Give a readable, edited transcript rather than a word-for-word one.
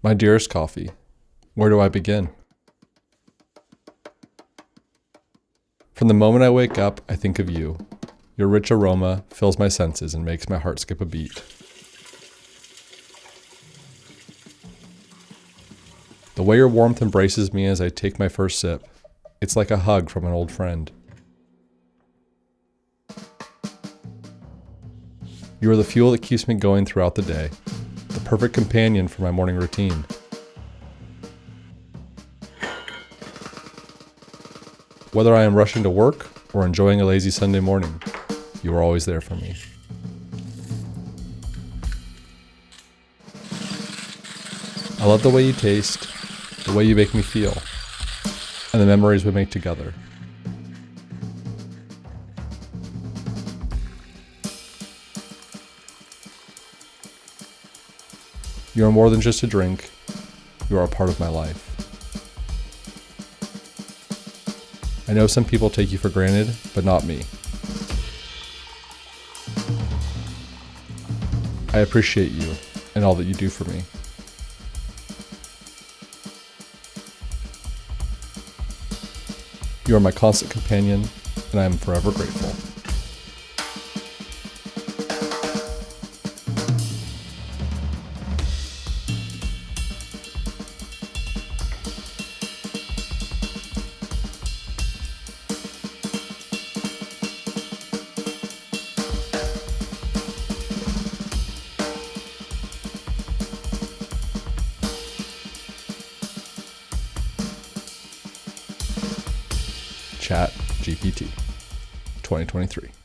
My dearest coffee, where do I begin? From the moment I wake up, I think of you. Your rich aroma fills my senses and makes my heart skip a beat. The way your warmth embraces me as I take my first sip, it's like a hug from an old friend. You are the fuel that keeps me going throughout the day, the perfect companion for my morning routine. Whether I am rushing to work or enjoying a lazy Sunday morning, you are always there for me. I love the way you taste, the way you make me feel, and the memories we make together. You are more than just a drink, you are a part of my life. I know some people take you for granted, but not me. I appreciate you and all that you do for me. You are my constant companion, and I am forever grateful. ChatGPT 2023.